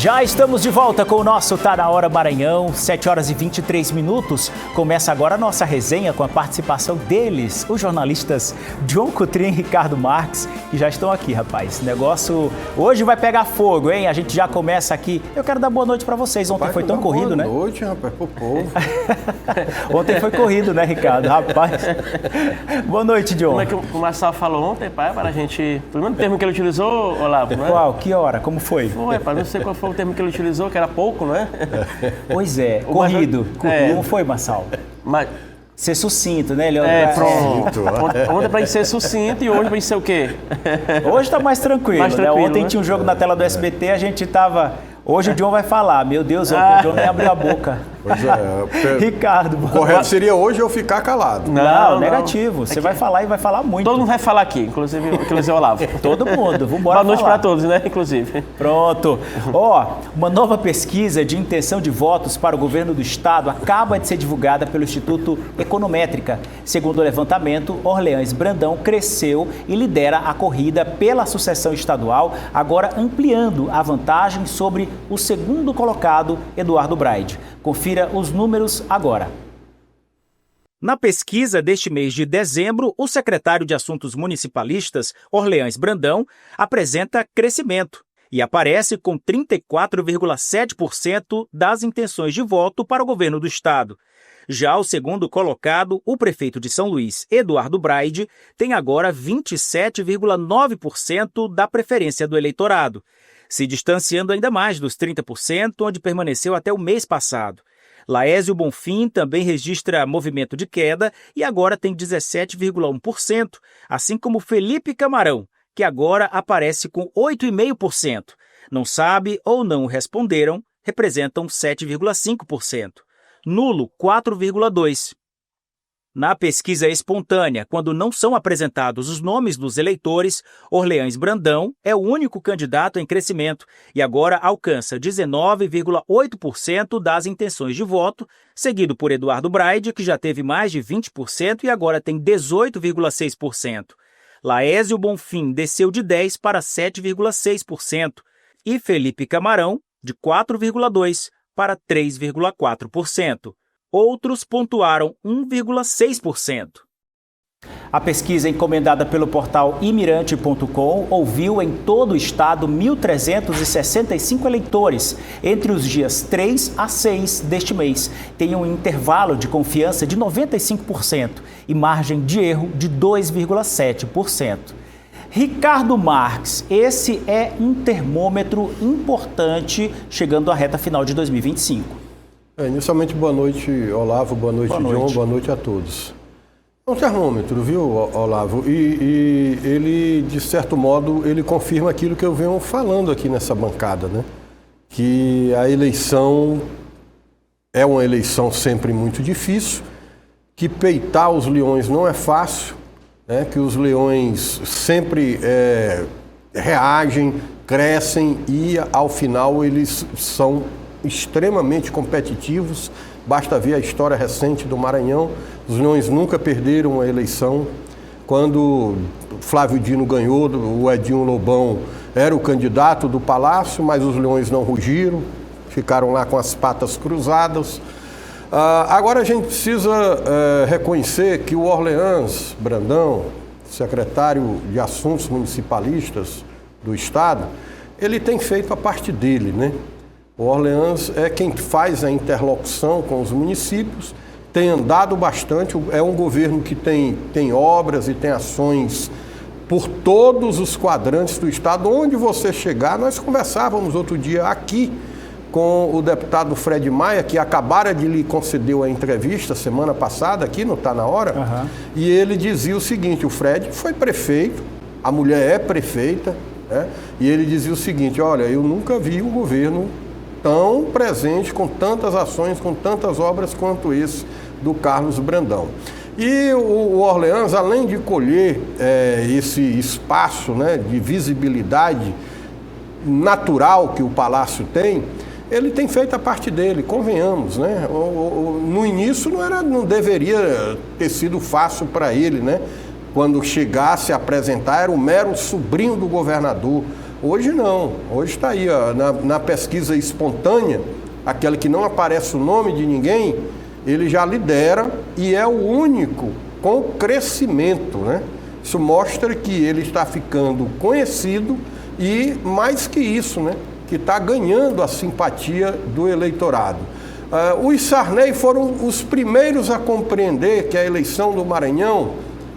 Já estamos de volta com o nosso Tá Na Hora Maranhão, 7 horas e 23 minutos. Começa agora a nossa resenha com a participação deles, os jornalistas John Coutrin e Ricardo Marques, que já estão aqui, rapaz. O negócio hoje vai pegar fogo, hein? A gente já começa aqui. Eu quero dar boa noite pra vocês. Ontem foi tão corrido, né? Boa noite, rapaz, pro povo. Ontem foi corrido, né, Ricardo? Rapaz. Boa noite, John. Como é que o Marçal falou ontem, pai, para a gente... Pelo menos o termo que ele utilizou, Olavo, né? Qual? Que hora? Como foi? Foi, pai, não sei qual foi o termo que ele utilizou, que era pouco, não é? Pois é, corrido. Como foi, Marçal? Mas... Ser sucinto, né? Pronto. Ontem para ser sucinto e hoje para ser o quê? Hoje tá mais tranquilo, né? Ontem tinha um jogo na tela do SBT, a gente tava... Hoje o John vai falar. Meu Deus, o John nem abriu a boca. Pois é. Ricardo. O correto seria hoje eu ficar calado. Não, negativo. Você vai falar e vai falar muito. Todo mundo vai falar aqui, inclusive o Olavo. Todo mundo. Vambora Boa noite para todos, né? Inclusive. Pronto. Uma nova pesquisa de intenção de votos para o governo do estado acaba de ser divulgada pelo Instituto Econométrica. Segundo o levantamento, Orleans Brandão cresceu e lidera a corrida pela sucessão estadual, agora ampliando a vantagem sobre o segundo colocado, Eduardo Braide. Confira os números agora. Na pesquisa deste mês de dezembro, o secretário de Assuntos Municipalistas, Orleans Brandão, apresenta crescimento e aparece com 34,7% das intenções de voto para o governo do estado. Já o segundo colocado, o prefeito de São Luís, Eduardo Braide, tem agora 27,9% da preferência do eleitorado, se distanciando ainda mais dos 30%, onde permaneceu até o mês passado. Laésio Bonfim também registra movimento de queda e agora tem 17,1%, assim como Felipe Camarão, que agora aparece com 8,5%. Não sabe ou não responderam, representam 7,5%. Nulo, 4,2%. Na pesquisa espontânea, quando não são apresentados os nomes dos eleitores, Orleans Brandão é o único candidato em crescimento e agora alcança 19,8% das intenções de voto, seguido por Eduardo Braide, que já teve mais de 20% e agora tem 18,6%. Laésio Bonfim desceu de 10% para 7,6% e Felipe Camarão de 4,2% para 3,4%. Outros pontuaram 1,6%. A pesquisa encomendada pelo portal imirante.com ouviu em todo o estado 1.365 eleitores entre os dias 3 a 6 deste mês. Tem um intervalo de confiança de 95% e margem de erro de 2,7%. Ricardo Marques, esse é um termômetro importante chegando à reta final de 2025. Inicialmente, boa noite, Olavo, boa noite, John, boa noite a todos. É um termômetro, viu, Olavo? E ele, de certo modo, ele confirma aquilo que eu venho falando aqui nessa bancada, né? Que a eleição é uma eleição sempre muito difícil, que peitar os leões não é fácil, né? Que os leões sempre reagem, crescem e, ao final, eles são extremamente competitivos. Basta ver a história recente do Maranhão. Os leões nunca perderam a eleição. Quando Flávio Dino ganhou, o Edinho Lobão era o candidato do Palácio, mas os leões não rugiram, ficaram lá com as patas cruzadas. Agora a gente precisa reconhecer que o Orleans Brandão, secretário de Assuntos Municipalistas do Estado, ele tem feito a parte dele, né? O Orleans é quem faz a interlocução com os municípios, tem andado bastante, é um governo que tem obras e tem ações por todos os quadrantes do estado. Onde você chegar, nós conversávamos outro dia aqui com o deputado Fred Maia, que acabara de lhe conceder a entrevista semana passada, aqui no Tá Na Hora, e ele dizia o seguinte: o Fred foi prefeito, a mulher é prefeita, né? E ele dizia o seguinte: olha, eu nunca vi um governo tão presente, com tantas ações, com tantas obras quanto esse do Carlos Brandão. E o Orleans, além de colher esse espaço, né, de visibilidade natural que o Palácio tem, ele tem feito a parte dele, convenhamos, né? No início não deveria ter sido fácil para ele, né? Quando chegasse a apresentar, era um mero sobrinho do governador Hoje não. Hoje está aí, ó, na pesquisa espontânea, aquela que não aparece o nome de ninguém, ele já lidera e é o único com crescimento, né? Isso mostra que ele está ficando conhecido e, mais que isso, né, que está ganhando a simpatia do eleitorado. Os Sarney foram os primeiros a compreender que a eleição do Maranhão,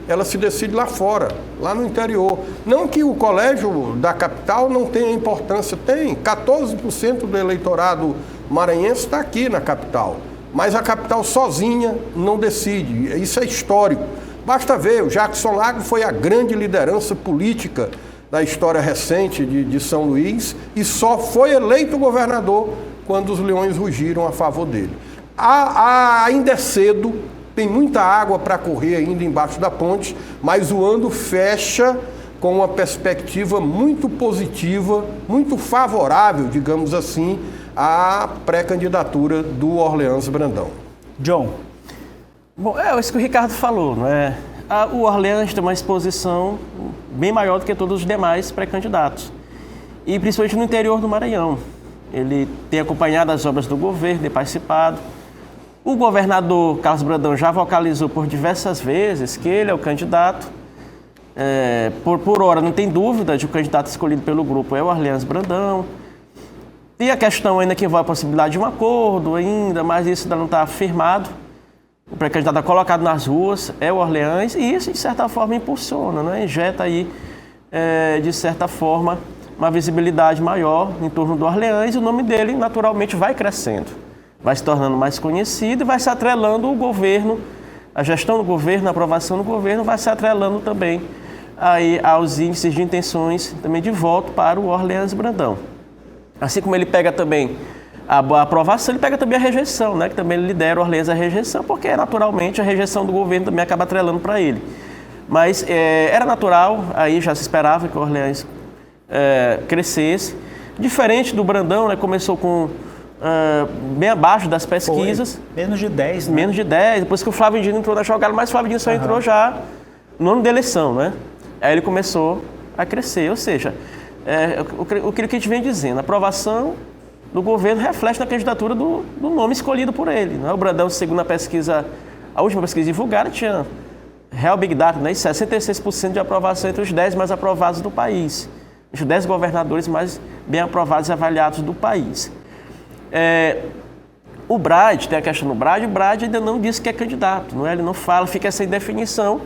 ela se decide lá fora, lá no interior. Não que o colégio da capital não tenha importância, tem. 14% do eleitorado maranhense está aqui na capital. Mas a capital sozinha não decide. Isso é histórico. Basta ver, o Jackson Lago foi a grande liderança política da história recente de São Luís e só foi eleito governador quando os leões rugiram a favor dele. Ainda é cedo, tem muita água para correr ainda embaixo da ponte, mas o ano fecha com uma perspectiva muito positiva, muito favorável, digamos assim, à pré-candidatura do Orleans Brandão. John. Bom, é isso que o Ricardo falou, não é? O Orleans tem uma exposição bem maior do que todos os demais pré-candidatos. E principalmente no interior do Maranhão. Ele tem acompanhado as obras do governo, tem participado. O governador Carlos Brandão já vocalizou por diversas vezes que ele é o candidato. Por hora, não tem dúvida de que o candidato escolhido pelo grupo é o Orleans Brandão. E a questão ainda que envolve a possibilidade de um acordo ainda, mas isso ainda não está afirmado. O pré-candidato colocado nas ruas é o Orleans e isso, de certa forma, impulsiona, né? Injeta aí, de certa forma, uma visibilidade maior em torno do Orleans e o nome dele, naturalmente, vai crescendo. Vai se tornando mais conhecido e vai se atrelando o governo, a gestão do governo, a aprovação do governo, vai se atrelando também aí aos índices de intenções também de voto para o Orleans Brandão. Assim como ele pega também a aprovação, ele pega também a rejeição, né? Que também ele lidera o Orleans a rejeição, porque naturalmente a rejeição do governo também acaba atrelando para ele. Mas era natural, aí já se esperava que o Orleans crescesse. Diferente do Brandão, né? Começou com bem abaixo das pesquisas. Foi. Menos de 10, né? Menos de 10, depois que o Flávio Dino entrou na jogada, mas o Flávio Dino só entrou já no ano da eleição, né? Aí ele começou a crescer, ou seja, o que a gente vem dizendo, a aprovação do governo reflete na candidatura do nome escolhido por ele. Né? O Brandão, segundo a pesquisa, a última pesquisa divulgada, tinha Real Big Data, né? 66% de aprovação entre os 10 mais aprovados do país. Os 10 governadores mais bem aprovados e avaliados do país. O Brad, tem a questão do Brad, o Brad ainda não disse que é candidato, não é? Ele não fala, fica essa indefinição.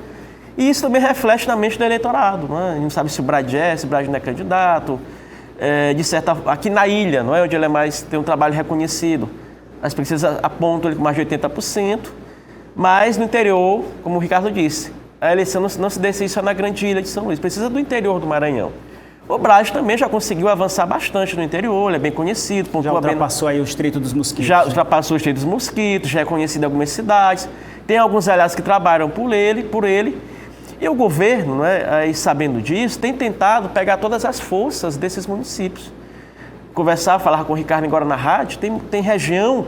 E isso também reflete na mente do eleitorado. Não é? A gente não sabe se o Brad se o Brad não é candidato. Aqui na ilha, não é? Onde ele tem um trabalho reconhecido, as pesquisas apontam ele com mais de 80%, mas no interior, como o Ricardo disse, a eleição não se decide só na grande ilha de São Luís, precisa do interior do Maranhão. O Brad também já conseguiu avançar bastante no interior, ele é bem conhecido. Já ultrapassou aí o Estreito dos Mosquitos. Já ultrapassou o Estreito dos Mosquitos, já é conhecido em algumas cidades. Tem alguns aliados que trabalham por ele. E o governo, né, aí sabendo disso, tem tentado pegar todas as forças desses municípios. Falar com o Ricardo agora na rádio, tem região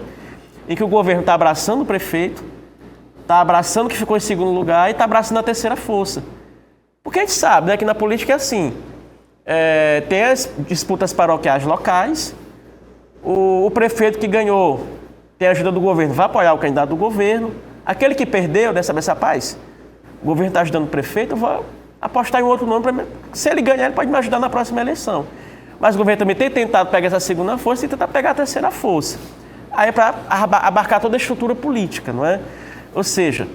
em que o governo está abraçando o prefeito, está abraçando o que ficou em segundo lugar e está abraçando a terceira força. Porque a gente sabe, né, que na política é assim, tem as disputas paroquiais locais, o prefeito que ganhou tem a ajuda do governo, vai apoiar o candidato do governo, aquele que perdeu, deve saber, rapaz, o governo está ajudando o prefeito, eu vou apostar em outro nome, se ele ganhar, ele pode me ajudar na próxima eleição. Mas o governo também tem tentado pegar essa segunda força e tentar pegar a terceira força. Aí é para abarcar toda a estrutura política, não é? Ou seja,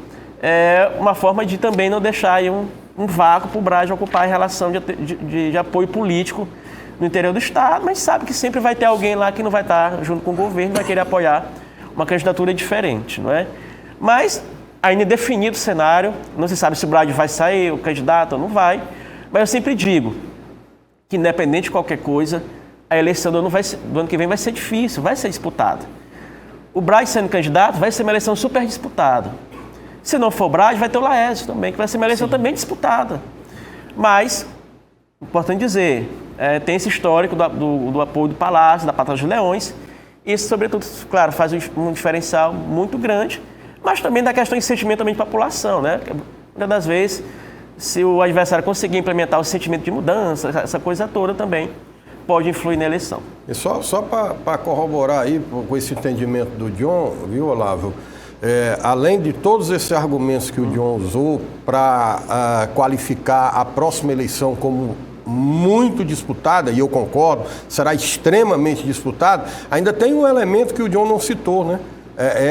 é uma forma de também não deixar aí um vácuo para o Brad ocupar em relação de apoio político no interior do estado, mas sabe que sempre vai ter alguém lá que não vai estar junto com o governo, vai querer apoiar uma candidatura diferente, não é? Mas ainda indefinido o cenário, não se sabe se o Brad vai sair, o candidato ou não vai, mas eu sempre digo que independente de qualquer coisa, a eleição do ano que vem vai ser difícil, vai ser disputada. O Brad sendo candidato vai ser uma eleição super disputada. Se não for o Brad, vai ter o Laércio também, que vai ser uma eleição também disputada. Mas, importante dizer, tem esse histórico do apoio do Palácio, da Pata dos Leões. Isso, sobretudo, claro, faz um diferencial muito grande, mas também da questão de sentimento também de população, né? Muitas das vezes, se o adversário conseguir implementar o sentimento de mudança, essa coisa toda também, pode influir na eleição. E só para corroborar aí com esse entendimento do John, viu, Olavo? Além de todos esses argumentos que o John usou para qualificar a próxima eleição como muito disputada, e eu concordo, será extremamente disputada, ainda tem um elemento que o John não citou, né?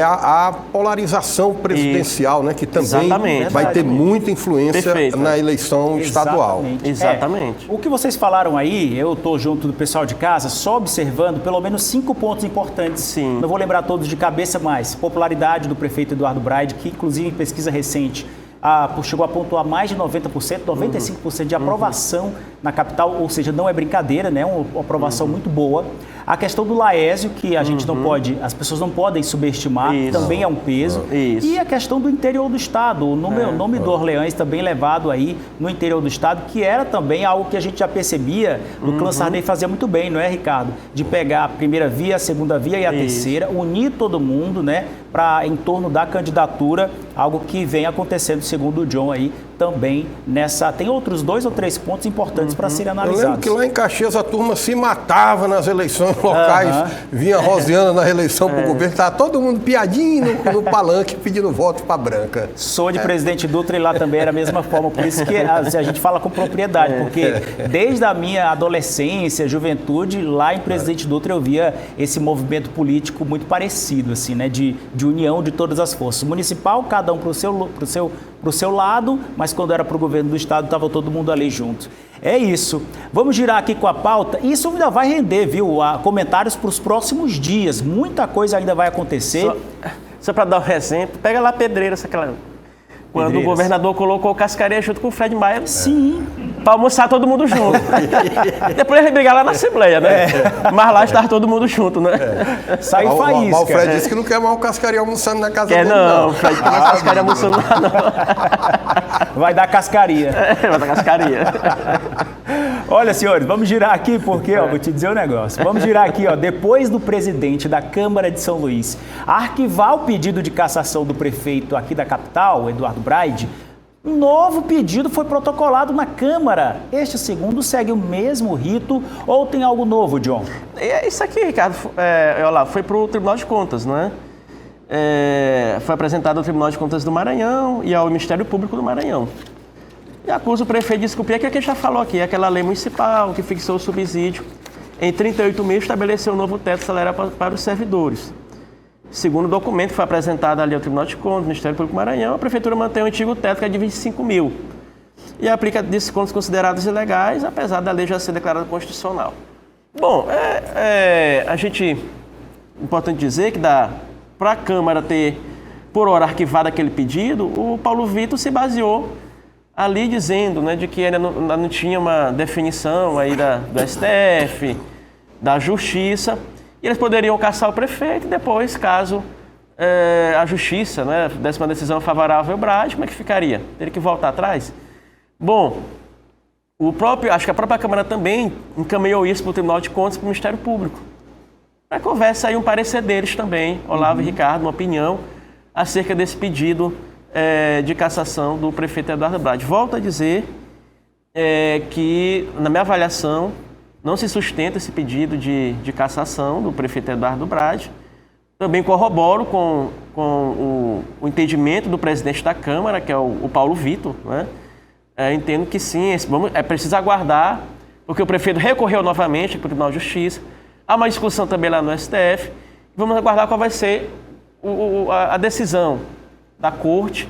A polarização presidencial, né, que também vai ter muita influência na eleição estadual. Exatamente. O que vocês falaram aí, eu estou junto do pessoal de casa, só observando pelo menos 5 pontos importantes. Sim. Não vou lembrar todos de cabeça, mas popularidade do prefeito Eduardo Braide, que inclusive em pesquisa recente chegou a pontuar mais de 90%, 95% de aprovação na capital, ou seja, não é brincadeira, né? Uma aprovação muito boa. A questão do Laésio, que a gente não pode, as pessoas não podem subestimar, também é um peso. E a questão do interior do estado, o nome do Orleans também levado aí no interior do estado, que era também algo que a gente já percebia, o clã Sarney fazia muito bem, não é, Ricardo? De pegar a primeira via, a segunda via e a terceira, unir todo mundo, né, em torno da candidatura, algo que vem acontecendo, segundo o John aí, também tem outros 2 ou 3 pontos importantes para serem analisados. Eu lembro que lá em Caxias a turma se matava nas eleições locais, vinha roseando na reeleição para o governo, estava todo mundo piadinho no palanque pedindo voto para Branca. Sou de Presidente Dutra e lá também era a mesma forma, por isso que a gente fala com propriedade, porque desde a minha adolescência, juventude, lá em Presidente Dutra eu via esse movimento político muito parecido, assim, né, de união de todas as forças. Municipal, cada um para o seu lado, mas quando era para o governo do estado, estava todo mundo ali junto. É isso. Vamos girar aqui com a pauta. Isso ainda vai render, viu? Comentários para os próximos dias. Muita coisa ainda vai acontecer. Só para dar um exemplo, pega lá Pedreiras, quando o governador colocou o Cascaria junto com o Fred Maia. Sim. Para almoçar todo mundo junto. Depois ele brigar lá na Assembleia, né? Mas lá está todo mundo junto, né? Sai faísca. O Fred disse que não quer mais o Cascaria almoçando na casa dele, não. O Fred não quer Cascaria almoçando lá, não. Vai dar cascaria. Vai dar cascaria. Olha, senhores, vamos girar aqui porque, vou te dizer um negócio. Vamos girar aqui, depois do presidente da Câmara de São Luís arquivar o pedido de cassação do prefeito aqui da capital, Eduardo Braide, um novo pedido foi protocolado na Câmara. Este segundo segue o mesmo rito ou tem algo novo, John? É isso aqui, Ricardo. Foi para o Tribunal de Contas, não é? Foi apresentado ao Tribunal de Contas do Maranhão e ao Ministério Público do Maranhão. E acusa o prefeito de descumprir aquilo que a gente já falou aqui, aquela lei municipal que fixou o subsídio. Em 38 meses estabeleceu um novo teto salarial para os servidores. Segundo o documento que foi apresentado ali ao Tribunal de Contas, do Ministério Público do Maranhão, a Prefeitura mantém o antigo teto, que é de 25 mil. E aplica descontos considerados ilegais, apesar da lei já ser declarada constitucional. Bom, importante dizer que para a Câmara ter, por hora, arquivado aquele pedido, o Paulo Vitor se baseou ali dizendo, né, de que ainda não tinha uma definição aí do STF, da Justiça, e eles poderiam cassar o prefeito e depois, caso a Justiça, né, desse uma decisão favorável ao Braide, como é que ficaria? Teria que voltar atrás? Bom, acho que a própria Câmara também encaminhou isso para o Tribunal de Contas e para o Ministério Público. Para que houvesse aí um parecer deles também, Olavo e Ricardo, uma opinião acerca desse pedido de cassação do prefeito Eduardo Braide. Volto a dizer que, na minha avaliação, não se sustenta esse pedido de cassação do prefeito Eduardo Braide. Também corroboro com o entendimento do presidente da Câmara, que é o Paulo Vitor, né? Entendo que sim, é preciso aguardar, porque o prefeito recorreu novamente para o Tribunal de Justiça. Há uma discussão também lá no STF. Vamos aguardar qual vai ser a decisão da Corte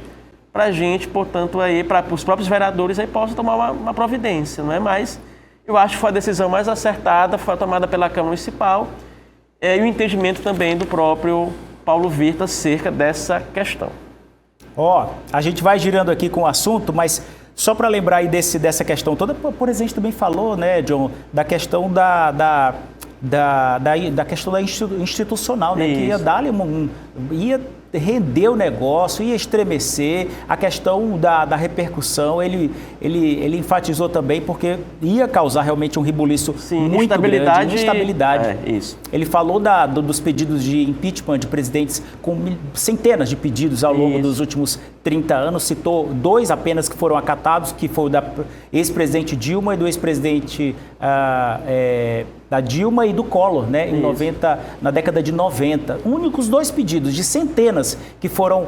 para a gente, portanto, para os próprios vereadores aí possam tomar uma providência, não é? Mas eu acho que foi a decisão mais acertada, foi tomada pela Câmara Municipal e o entendimento também do próprio Paulo Vitor acerca dessa questão. A gente vai girando aqui com o assunto, mas só para lembrar aí dessa questão toda, por exemplo, a gente também falou, né, John, da questão da questão institucional, né, que ia dar ia render o negócio, ia estremecer, a questão da repercussão, ele enfatizou também, porque ia causar realmente um rebuliço muito grande, instabilidade. Isso. Ele falou dos pedidos de impeachment de presidentes, com centenas de pedidos ao longo dos últimos 30 anos, citou 2 apenas que foram acatados, que foi o da ex-presidente Dilma e do ex-presidente da Dilma e do Collor, né, na década de 90. Únicos 2 pedidos de centenas que foram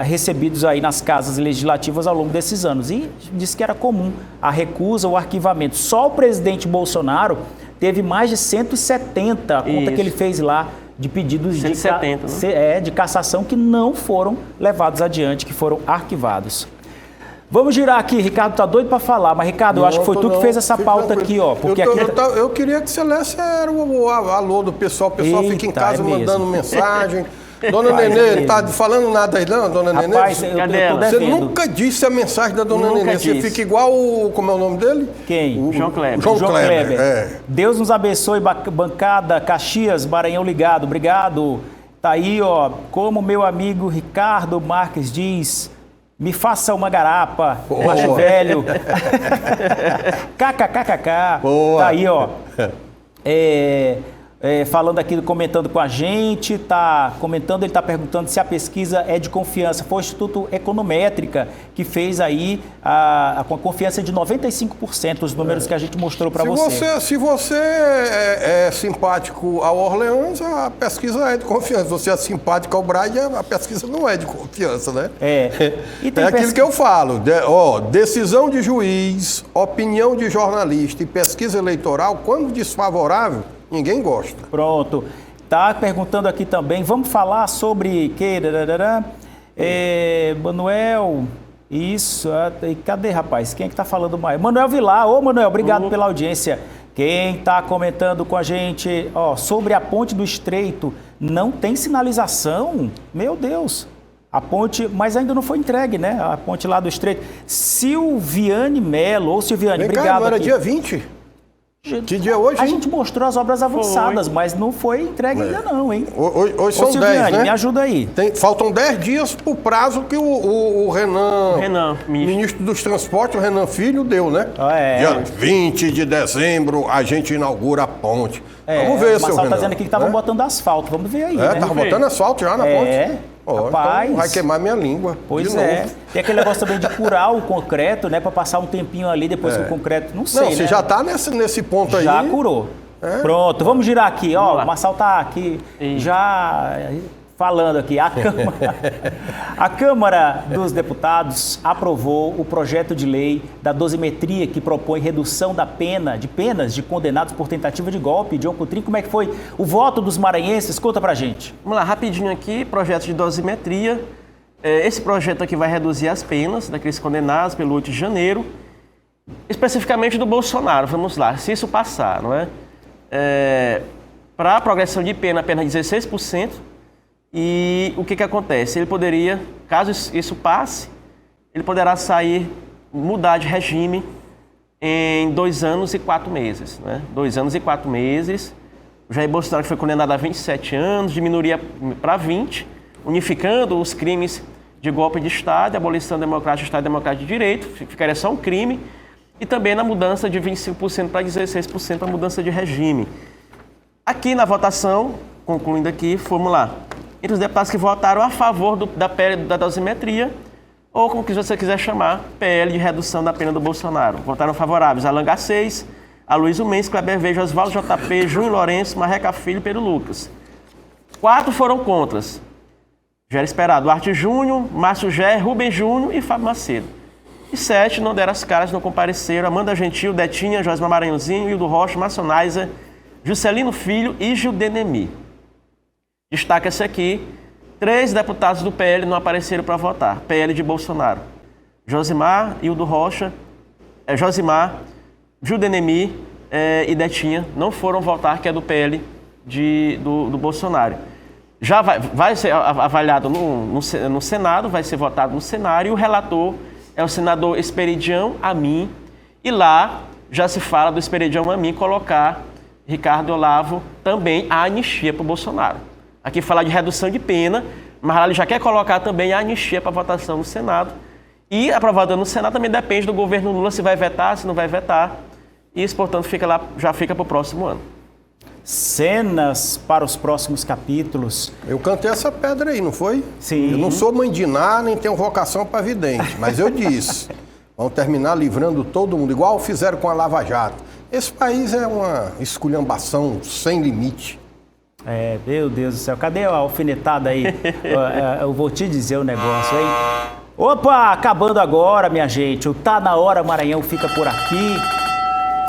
recebidos aí nas casas legislativas ao longo desses anos. E disse que era comum a recusa ou arquivamento. Só o presidente Bolsonaro teve mais de 170, a conta que ele fez lá, de pedidos 170, de cassação que não foram levados adiante, que foram arquivados. Vamos girar aqui, Ricardo tá doido para falar, mas Ricardo, eu acho que foi tu que fez essa pauta aqui, ó. Porque eu queria que você lesse o alô do pessoal, o pessoal fica em casa mandando mensagem. Dona Nenê, não tá falando nada aí não, Dona Nenê? Rapaz, você nunca disse a mensagem da Dona Nenê, você fica igual como é o nome dele? Quem? João Kleber. João Kleber. Deus nos abençoe, bancada, Caxias, Maranhão ligado, obrigado. Tá aí, ó, como meu amigo Ricardo Marques diz, me faça uma garapa, macho velho. KKKKK. Tá aí, ó. Falando aqui, comentando com a gente, ele está perguntando se a pesquisa é de confiança. Foi o Instituto Econométrica que fez aí com a confiança de 95%, os números que a gente mostrou para você. Se você é simpático ao Orleans, a pesquisa é de confiança. Se você é simpático ao Braga, a pesquisa não é de confiança, né? E tem aquilo que eu falo, decisão de juiz, opinião de jornalista e pesquisa eleitoral, quando desfavorável, ninguém gosta. Pronto. Tá perguntando aqui também, vamos falar sobre Manuel, isso, cadê, rapaz? Quem é que tá falando mais? Manuel Vilar. Ô, Manuel, obrigado pela audiência. Quem tá comentando com a gente, sobre a ponte do Estreito, não tem sinalização? Meu Deus. A ponte, mas ainda não foi entregue, né? A ponte lá do Estreito. Silviane Melo, obrigado. Não era dia 20? Que dia hoje? A gente mostrou as obras avançadas, mas não foi entregue ainda não, hein? Hoje são 10, né? Me ajuda aí. Faltam 10 dias para o prazo que o Renan, ministro dos Transportes, o Renan Filho, deu, né? Dia 20 de dezembro a gente inaugura a ponte. Vamos ver, seu Renan. O Marcelo tá dizendo aqui que estavam botando asfalto, vamos ver aí, né? Tava botando asfalto já na ponte. Rapaz, então vai queimar minha língua. Pois é. Tem aquele negócio também de curar o concreto, né? Para passar um tempinho ali, depois que o concreto. Não sei. Não, você já tá nesse ponto aí. Já curou. Pronto, vamos girar aqui, ó. O Marçal tá aqui já falando aqui. A Câmara dos Deputados aprovou o projeto de lei da dosimetria que propõe redução de penas de condenados por tentativa de golpe. John Coutrin, como é que foi o voto dos maranhenses? Conta pra gente. Vamos lá, rapidinho aqui, projeto de dosimetria. Esse projeto aqui vai reduzir as penas daqueles condenados pelo 8 de janeiro, especificamente do Bolsonaro. Vamos lá, se isso passar, não é? Para a progressão de pena, apenas 16%. E o que acontece? Ele poderia, caso isso passe, ele poderá mudar de regime em 2 anos e 4 meses. Né? 2 anos e 4 meses. O Jair Bolsonaro foi condenado a 27 anos, diminuiria para 20, unificando os crimes de golpe de Estado, abolição democrática do Estado Democrático de Direito, ficaria só um crime, e também na mudança de 25% para 16% a mudança de regime. Aqui na votação, concluindo aqui, vamos lá. Entre os deputados que votaram a favor da PL da dosimetria, ou como você quiser chamar, PL de redução da pena do Bolsonaro. Votaram favoráveis Alan Garcês, Aloysio Mendes, Kleber Veja, Oswaldo JP, Júnior Lourenço, Marreca Filho e Pedro Lucas. 4 foram contras. Já era esperado Duarte Júnior, Márcio Gé, Rubem Júnior e Fábio Macedo. E 7 não deram as caras, não compareceram. Amanda Gentil, Detinha, Josma Maranhãozinho, Hildo Rocha, Macionaiza, Juscelino Filho e Gildenemi. Destaca esse aqui, 3 deputados do PL não apareceram para votar. PL de Bolsonaro. Josimar, Hildo Rocha, Josimar, Gildenemi e Detinha não foram votar, que é do PL do Bolsonaro. Já vai ser avaliado no Senado, vai ser votado no Senado, e o relator é o senador Esperidião Amin, e lá já se fala do Esperidião Amin colocar Ricardo Olavo também a anistia para o Bolsonaro. Aqui fala de redução de pena, mas lá ele já quer colocar também a anistia para votação no Senado. E aprovada no Senado também depende do governo Lula se vai vetar, se não vai vetar. E isso, portanto, já fica para o próximo ano. cenas para os próximos capítulos. Eu cantei essa pedra aí, não foi? Sim. Eu não sou mãe de Ná, nem tenho vocação para vidente, mas eu disse, vão terminar livrando todo mundo, igual fizeram com a Lava Jato. Esse país é uma esculhambação sem limite. Meu Deus do céu, cadê a alfinetada aí? Eu vou te dizer o negócio, hein? Opa, acabando agora, minha gente. O Tá Na Hora Maranhão fica por aqui.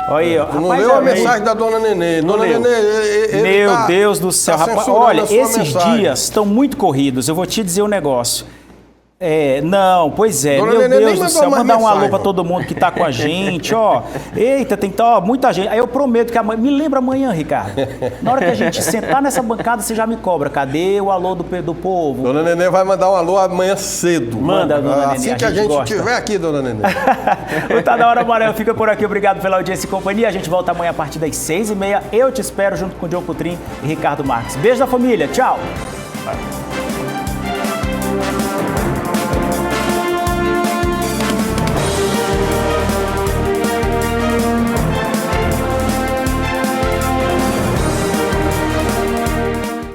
Olha aí, ó. Tu não leu a mensagem da Dona Nenê. Dona Nenê, meu Deus do céu, rapaz. Olha, esses mensagem. dias estão muito corridos. Eu vou te dizer um negócio. Não, pois é, Dona meu Nenê Deus do céu, mandar um alô mensagem. pra todo mundo que tá com a gente, ó. Eita, tem que estar, muita gente. Aí eu prometo que amanhã, me lembra amanhã, Ricardo. Na hora que a gente sentar nessa bancada, você já me cobra. Cadê o alô do povo? Dona Nenê vai mandar um alô amanhã cedo. Manda, Dona Nenê. Assim que a gente estiver aqui, Dona Nenê. O Tá Na Hora Maranhão fica por aqui. Obrigado pela audiência e companhia. A gente volta amanhã a partir das 6h30. Eu te espero junto com o Diogo Coutrinho e Ricardo Marques. Beijo da família. Tchau.